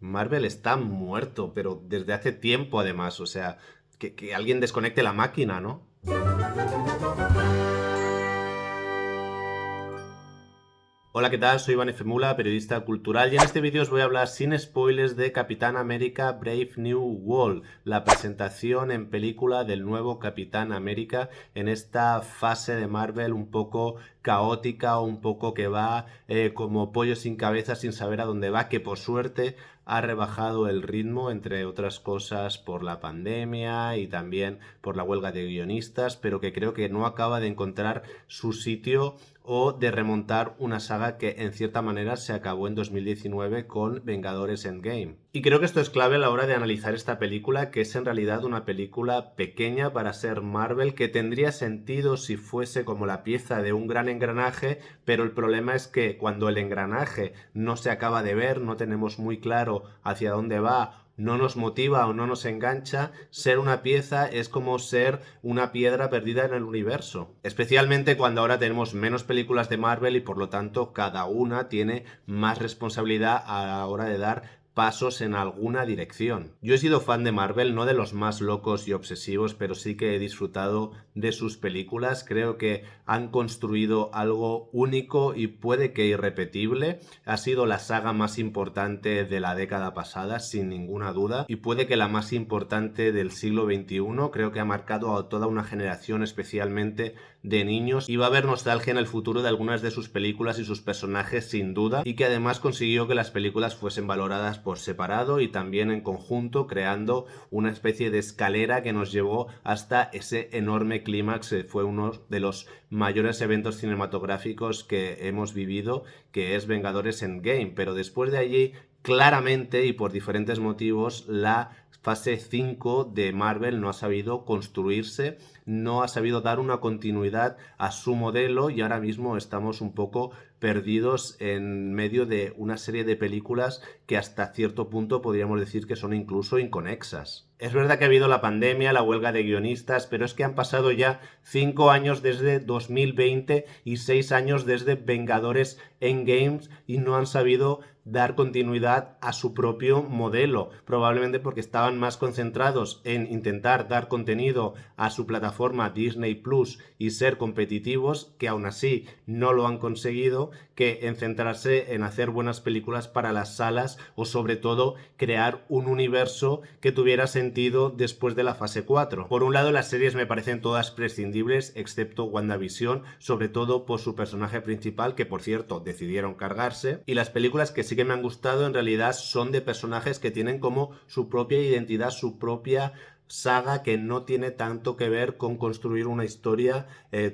Marvel está muerto, pero desde hace tiempo además, o sea, que alguien desconecte la máquina, ¿no? Hola, ¿qué tal? Soy Iván Efemula, periodista cultural, y en este vídeo os voy a hablar sin spoilers de Capitán América Brave New World, la presentación en película del nuevo Capitán América en esta fase de Marvel un poco caótica, un poco que va como pollo sin cabeza, sin saber a dónde va, que por suerte ha rebajado el ritmo, entre otras cosas por la pandemia y también por la huelga de guionistas, pero que creo que no acaba de encontrar su sitio o de remontar una saga que en cierta manera se acabó en 2019 con Vengadores Endgame. Y creo que esto es clave a la hora de analizar esta película, que es en realidad una película pequeña para ser Marvel, que tendría sentido si fuese como la pieza de un gran engranaje, pero el problema es que cuando el engranaje no se acaba de ver, no tenemos muy claro hacia dónde va, no nos motiva o no nos engancha, ser una pieza es como ser una piedra perdida en el universo. Especialmente cuando ahora tenemos menos películas de Marvel y por lo tanto cada una tiene más responsabilidad a la hora de dar pasos en alguna dirección. Yo he sido fan de Marvel, no de los más locos y obsesivos, pero sí que he disfrutado de sus películas. Creo que han construido algo único y puede que irrepetible. Ha sido la saga más importante de la década pasada, sin ninguna duda, y puede que la más importante del siglo XXI. Creo que ha marcado a toda una generación, especialmente de niños, y va a haber nostalgia en el futuro de algunas de sus películas y sus personajes, sin duda, y que además consiguió que las películas fuesen valoradas por separado y también en conjunto, creando una especie de escalera que nos llevó hasta ese enorme clímax. Fue uno de los mayores eventos cinematográficos que hemos vivido, que es Vengadores Endgame, pero después de allí, claramente y por diferentes motivos, la fase 5 de Marvel no ha sabido construirse, no ha sabido dar una continuidad a su modelo, y ahora mismo estamos un poco perdidos en medio de una serie de películas que hasta cierto punto podríamos decir que son incluso inconexas. Es verdad que ha habido la pandemia, la huelga de guionistas, pero es que han pasado ya 5 años desde 2020 y 6 años desde Vengadores Endgame y no han sabido dar continuidad a su propio modelo, probablemente porque estaban más concentrados en intentar dar contenido a su plataforma Disney Plus y ser competitivos, que aún así no lo han conseguido, que en centrarse en hacer buenas películas para las salas o sobre todo crear un universo que tuviera sentido después de la fase 4. Por un lado, las series me parecen todas prescindibles excepto WandaVision, sobre todo por su personaje principal, que por cierto decidieron cargarse, y las películas que sí que me han gustado en realidad son de personajes que tienen como su propia identidad, su propia saga, que no tiene tanto que ver con construir una historia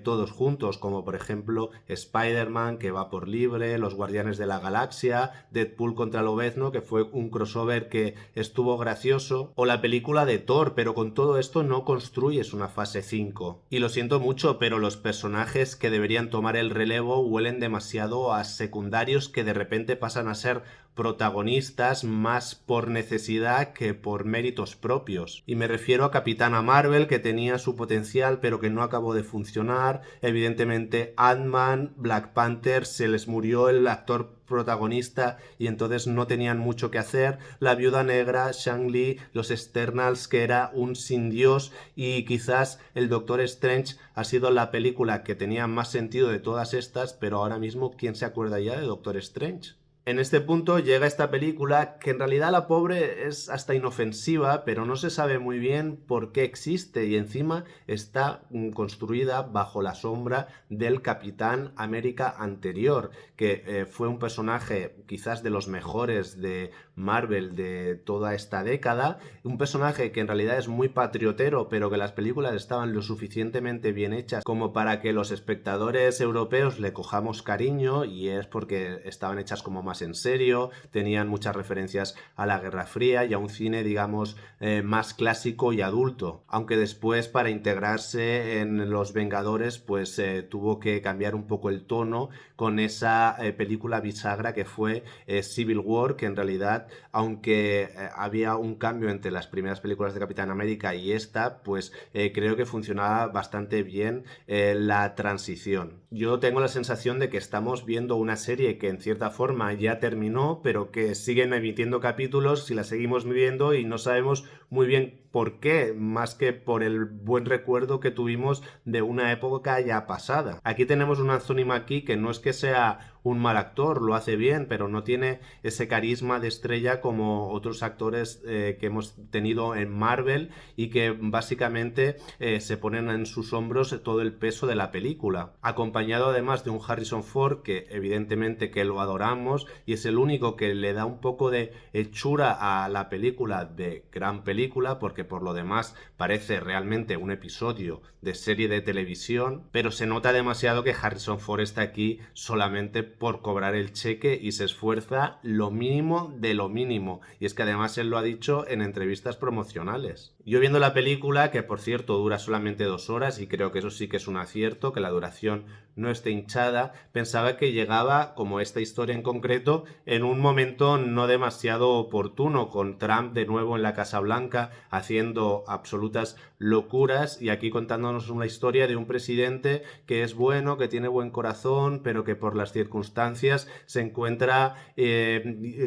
todos juntos, como por ejemplo Spider-Man, que va por libre, Los Guardianes de la Galaxia, Deadpool contra Lobezno, que fue un crossover que estuvo gracioso, o la película de Thor, pero con todo esto no construyes una fase 5. Y lo siento mucho, pero los personajes que deberían tomar el relevo huelen demasiado a secundarios que de repente pasan a ser protagonistas más por necesidad que por méritos propios. Y me refiero a Capitana Marvel, que tenía su potencial pero que no acabó de funcionar. Evidentemente Ant-Man, Black Panther, se les murió el actor protagonista y entonces no tenían mucho que hacer. La Viuda Negra, Shang-Li, los Eternals, que era un sin Dios, y quizás el Doctor Strange ha sido la película que tenía más sentido de todas estas, pero ahora mismo ¿quién se acuerda ya de Doctor Strange? En este punto llega esta película que en realidad la pobre es hasta inofensiva, pero no se sabe muy bien por qué existe, y encima está construida bajo la sombra del Capitán América anterior, que fue un personaje quizás de los mejores de Marvel de toda esta década, un personaje que en realidad es muy patriotero, pero que las películas estaban lo suficientemente bien hechas como para que los espectadores europeos le cojamos cariño, y es porque estaban hechas como más en serio, tenían muchas referencias a la Guerra Fría y a un cine, digamos, más clásico y adulto. Aunque después, para integrarse en Los Vengadores, pues tuvo que cambiar un poco el tono con esa película bisagra que fue Civil War, que en realidad, aunque había un cambio entre las primeras películas de Capitán América y esta, pues creo que funcionaba bastante bien la transición. Yo tengo la sensación de que estamos viendo una serie que en cierta forma ya terminó, pero que siguen emitiendo capítulos y la seguimos viendo y no sabemos muy bien por qué, más que por el buen recuerdo que tuvimos de una época ya pasada. Aquí tenemos un Anthony Mackie que no es que sea un mal actor, lo hace bien, pero no tiene ese carisma de estrella como otros actores que hemos tenido en Marvel y que básicamente se ponen en sus hombros todo el peso de la película, acompañado además de un Harrison Ford que evidentemente que lo adoramos y es el único que le da un poco de hechura a la película, de gran película, porque por lo demás parece realmente un episodio de serie de televisión, pero se nota demasiado que Harrison Ford está aquí solamente por cobrar el cheque y se esfuerza lo mínimo de lo mínimo, y es que además él lo ha dicho en entrevistas promocionales. Yo viendo la película, que por cierto dura solamente 2 horas y creo que eso sí que es un acierto, que la duración no esté hinchada, pensaba que llegaba, como esta historia en concreto, en un momento no demasiado oportuno, con Trump de nuevo en la Casa Blanca haciendo absolutas locuras y aquí contándonos una historia de un presidente que es bueno, que tiene buen corazón, pero que por las circunstancias se encuentra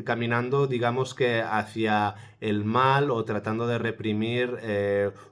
caminando, digamos que hacia el mal o tratando de reprimir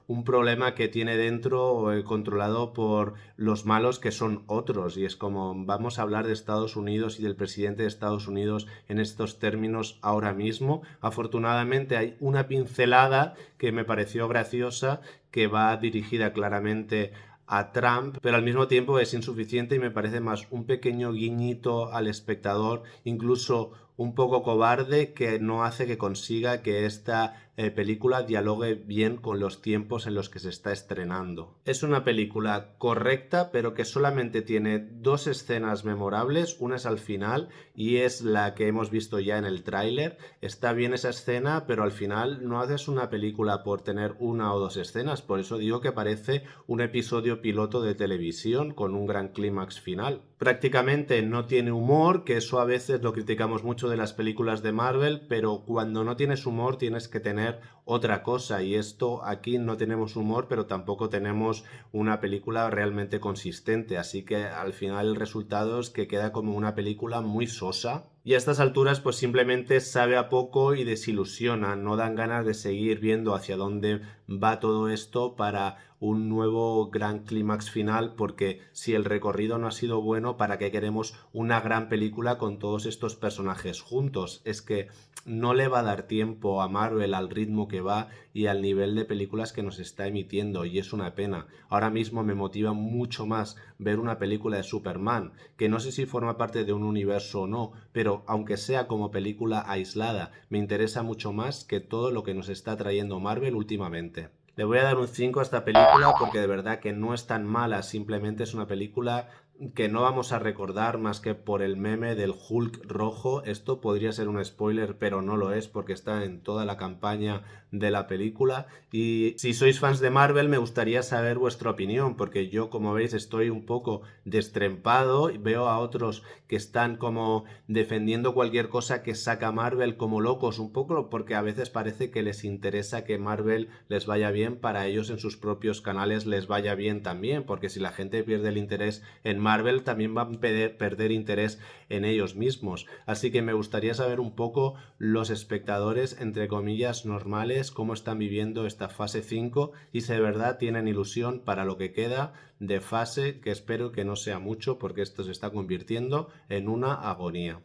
un problema que tiene dentro controlado por los malos que son otros, y es como vamos a hablar de Estados Unidos y del presidente de Estados Unidos en estos términos ahora mismo. Afortunadamente hay una pincelada que me pareció graciosa que va dirigida claramente a Trump, pero al mismo tiempo es insuficiente y me parece más un pequeño guiñito al espectador, incluso un poco cobarde, que no hace que consiga que esta película dialogue bien con los tiempos en los que se está estrenando. Es una película correcta, pero que solamente tiene 2 escenas memorables, una es al final y es la que hemos visto ya en el tráiler. Está bien esa escena, pero al final no haces una película por tener 1 o 2 escenas, por eso digo que parece un episodio piloto de televisión con un gran clímax final. Prácticamente no tiene humor, que eso a veces lo criticamos mucho de las películas de Marvel, pero cuando no tienes humor tienes que tener otra cosa, y esto aquí no tenemos humor, pero tampoco tenemos una película realmente consistente, así que al final el resultado es que queda como una película muy sosa. Y a estas alturas pues simplemente sabe a poco y desilusiona, no dan ganas de seguir viendo hacia dónde va todo esto para un nuevo gran clímax final, porque si el recorrido no ha sido bueno, ¿para qué queremos una gran película con todos estos personajes juntos? Es que no le va a dar tiempo a Marvel al ritmo que va y al nivel de películas que nos está emitiendo, y es una pena. Ahora mismo me motiva mucho más ver una película de Superman, que no sé si forma parte de un universo o no, pero aunque sea como película aislada, me interesa mucho más que todo lo que nos está trayendo Marvel últimamente. Le voy a dar un 5 a esta película porque de verdad que no es tan mala, simplemente es una película que no vamos a recordar más que por el meme del Hulk rojo. Esto podría ser un spoiler, pero no lo es porque está en toda la campaña de la película. Y si sois fans de Marvel, me gustaría saber vuestra opinión, porque yo, como veis, estoy un poco destrempado y veo a otros que están como defendiendo cualquier cosa que saca Marvel como locos, un poco porque a veces parece que les interesa que Marvel les vaya bien para ellos en sus propios canales les vaya bien también, porque si la gente pierde el interés en Marvel también van a perder interés en ellos mismos. Así que me gustaría saber un poco los espectadores, entre comillas, normales, cómo están viviendo esta fase 5 y si de verdad tienen ilusión para lo que queda de fase, que espero que no sea mucho porque esto se está convirtiendo en una agonía.